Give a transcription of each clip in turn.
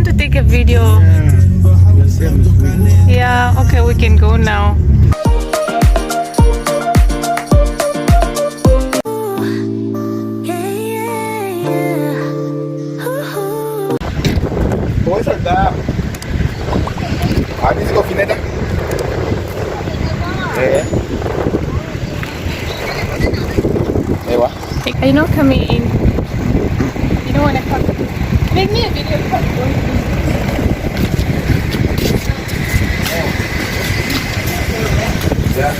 to take a video. Yeah, okay, we can go now. Are you not coming in? You don't want to come? Make me a video. Yeah.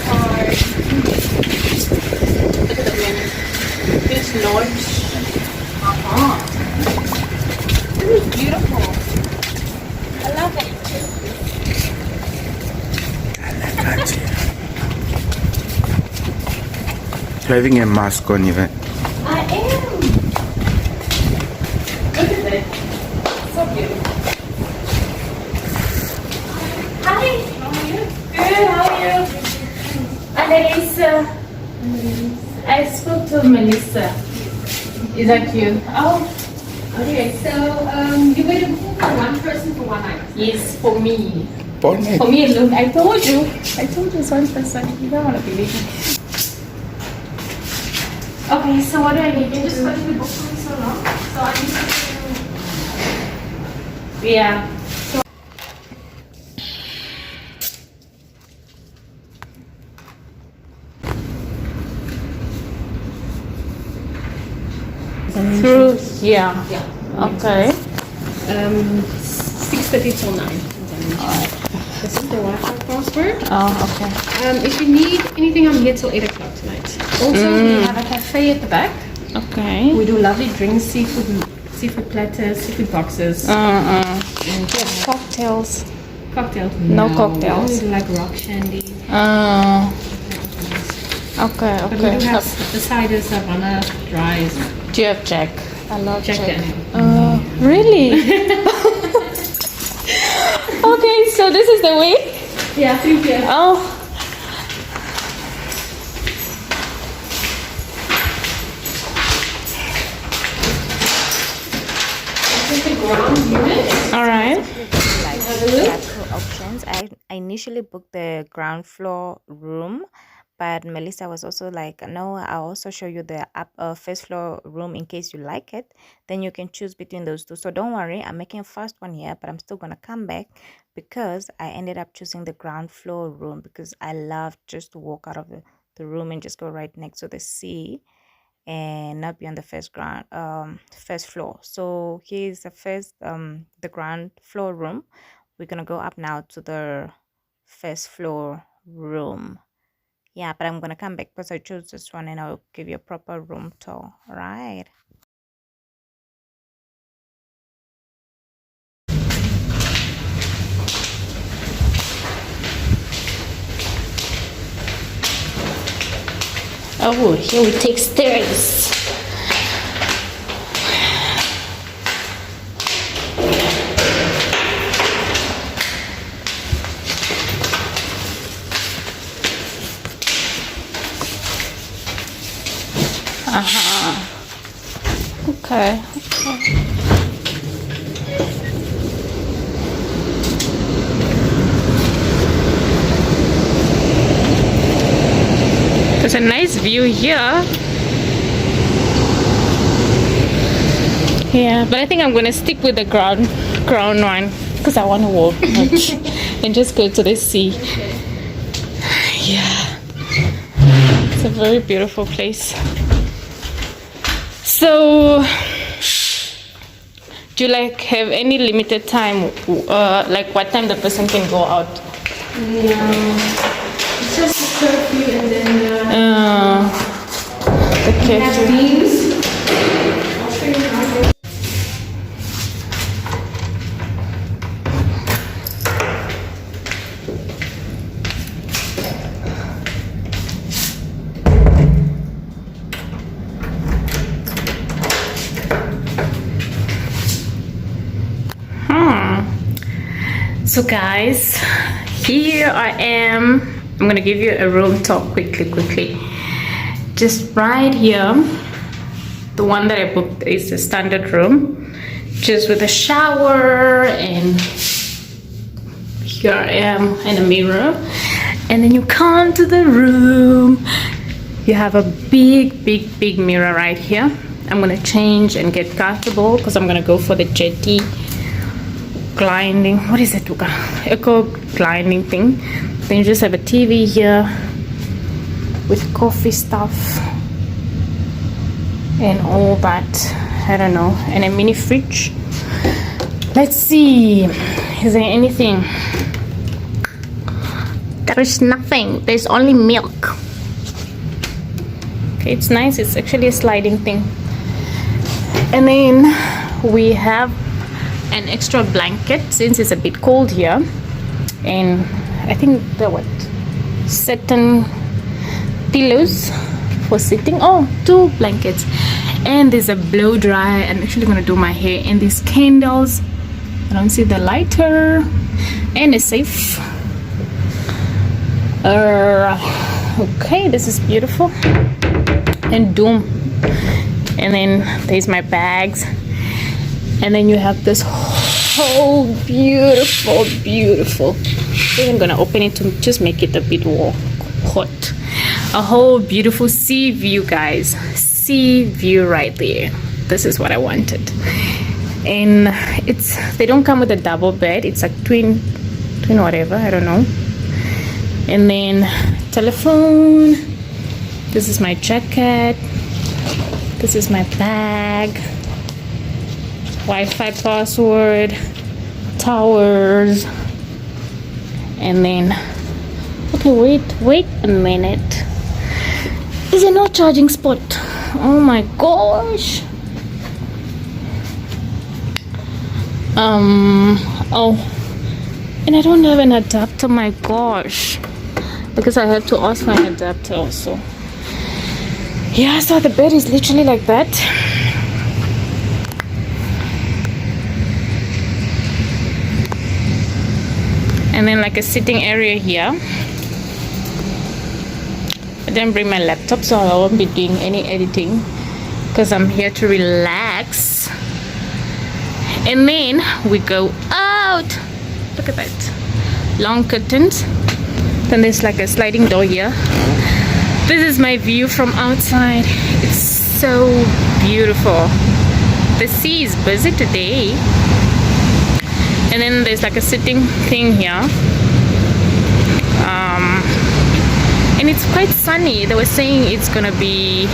Look at the menu. It's large. This is beautiful. I love it. You're having a mask on even. I am. Look at it. So beautiful. Hi. How are you? Good. How are you? Annalisa. I spoke to Melissa. Is that you? Oh. Okay, so you were looking for one person for one night? Yes, for me. For me? For me alone. I told you. It's one person. You don't want to believe me. Okay, so what do I need to Just do? got to be booked for so long. So I need to. Yeah. Through here. Yeah. Okay. 6:30 till 9. This is the Wi-Fi password. Oh, okay. If you need anything, I'm here till 8 o'clock tonight. Also, we have a cafe at the back. Okay. We do lovely drinks, seafood platters, seafood boxes. Yes, cocktails. Cocktails? No cocktails. We only like rock shandy. Okay, But we okay. do have the ciders, Savannah, dries. Do you have Jack? I love Jack Jack. Daniel. Really? Okay, so this is the way? Yeah, 3 p.m. Oh. This is the ground unit. All right. Options. I initially booked the ground floor room, but Melissa was also like, no, I'll also show you the first floor room in case you like it. Then you can choose between those two. So don't worry, I'm making a first one here, but I'm still gonna come back because I ended up choosing the ground floor room because I love just to walk out of the room and just go right next to the sea and not be on the first floor. So here's the ground floor room. We're gonna go up now to the first floor room. Yeah, but I'm gonna come back because I chose this one and I'll give you a proper room tour. All right. Oh, here we take stairs. Okay. There's a nice view here. Yeah, but I think I'm gonna stick with the ground one because I want to walk much and just go to the sea. Yeah, it's a very beautiful place. So, do you like have any limited time? Like what time the person can go out? It's just a curfew and then Okay. we have beans. I'll show you how to. So guys, here I am. I'm gonna give you a room tour quickly. Just right here, the one that I booked is a standard room. just with a shower, and here I am in a mirror. And then you come to the room. You have a big mirror right here. I'm gonna change and get comfortable because I'm gonna go for the jetty gliding. What is it, Tuka? Eco gliding thing. Then you just have a TV here with coffee stuff and all that. I don't know. And a mini fridge. Let's see. Is there anything? There is nothing. There's only milk. Okay, it's nice. It's actually a sliding thing. And then we have an extra blanket since it's a bit cold here. And I think there were certain pillows for sitting. Oh, 2 blankets. And there's a blow dry. I'm actually gonna do my hair. And these candles. I don't see the lighter. And a safe. Okay, this is beautiful. And doom. And then there's my bags. And then you have this whole beautiful. I'm gonna open it to just make it a bit hot. A whole beautiful sea view, guys. Sea view right there. This is what I wanted. And they don't come with a double bed. It's like twin whatever, I don't know. And then telephone. This is my jacket. This is my bag. Wi-Fi password. Towers. And then, okay, wait a minute. Is there no charging spot? Oh my gosh. Oh, and I don't have an adapter. My gosh, because I have to ask for an adapter also. Yeah, so the bed is literally like that. And then like a sitting area here. I didn't bring my laptop, so I won't be doing any editing because I'm here to relax. And then we go out. Look at that. Long curtains. Then there's like a sliding door here. This is my view from outside. It's so beautiful. The sea is busy today. And then there's like a sitting thing here. And it's quite sunny. They were saying it's gonna be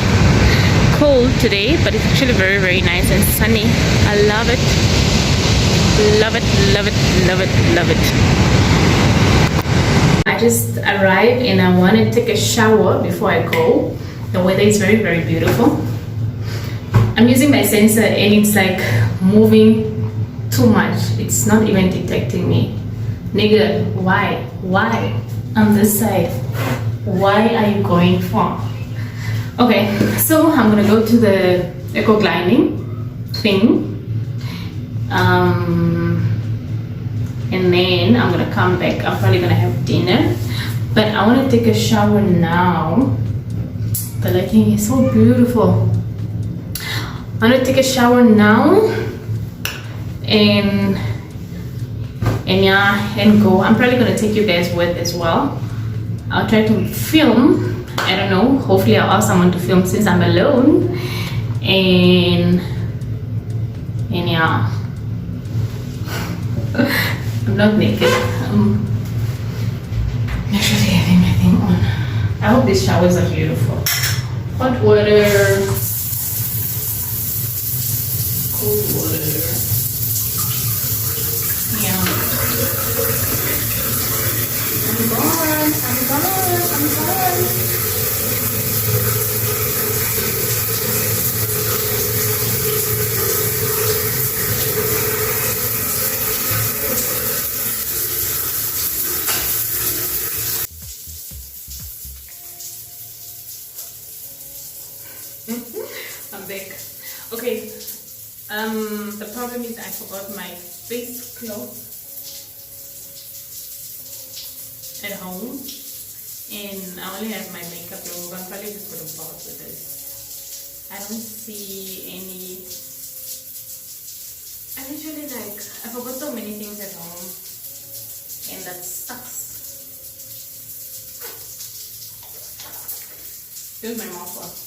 cold today, but it's actually very nice and sunny. I love it. Love it. I just arrived and I want to take a shower before I go. The weather is very beautiful. I'm using my sensor and it's like moving too much. It's not even detecting me. Nigga, why on this side? Why are you going for? Okay, so I'm gonna go to the eco gliding thing. And then I'm gonna come back. I'm probably gonna have dinner, but I want to take a shower now. The lighting is so beautiful. I'm gonna take a shower now and yeah, and go. I'm probably gonna take you guys with as well. I'll try to film. I don't know, hopefully I'll ask someone to film since I'm alone. And yeah. I'm not naked. I'm actually having my thing on. I hope these showers are beautiful. Hot water, cold water. Yeah. I'm gone. I'm back. Okay. The problem is I forgot my face cloth at home, and I only have my makeup remover. I'm probably just gonna pause with this. I don't see any I literally like, I forgot so many things at home, and that sucks. Here's my mouthwash.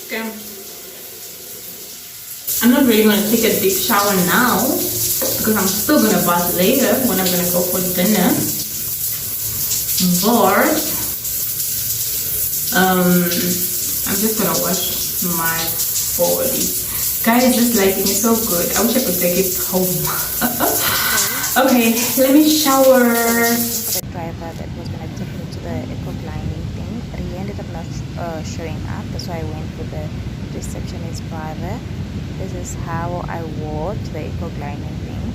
Okay. I'm not really gonna take a deep shower now because I'm still gonna bath later when I'm gonna go for dinner. But I'm just gonna wash my body. Guys, this lighting is so good. I wish I could take it home. Okay, let me shower. For the driver that was gonna take me to the eco climbing thing, but he ended up not showing up. That's why I went with the receptionist driver. This is how I wore to the eco climbing thing.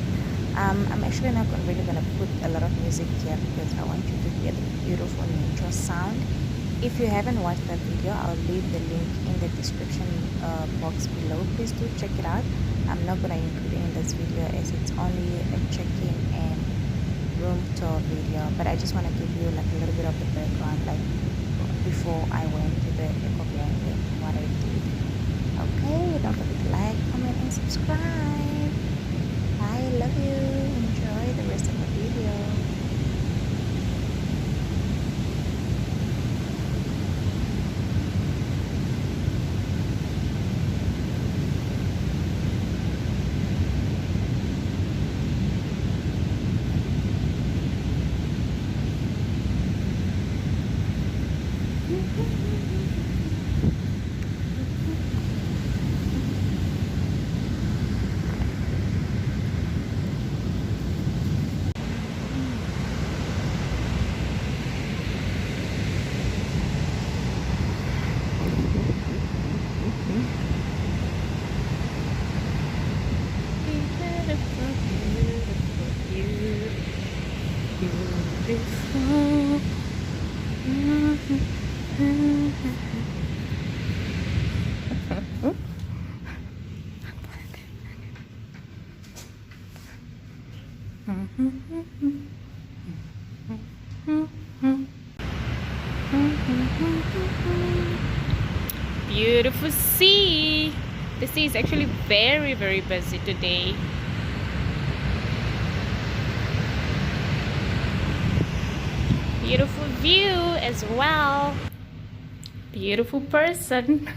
I'm actually not really gonna put a lot of music here because I want you to hear the beautiful nature sound. If you haven't watched that video, I'll leave the link in the description box below. Please do check it out. I'm not gonna include it in this video as it's only a check-in and room tour video, but I just want to give you like a little bit of the background, like before I went to the eco climbing, what I did. Okay, don't forget to like, comment, and subscribe. I love you. Enjoy the rest of the video. Beautiful sea. The sea is actually very, very busy today. Beautiful view as well. Beautiful person.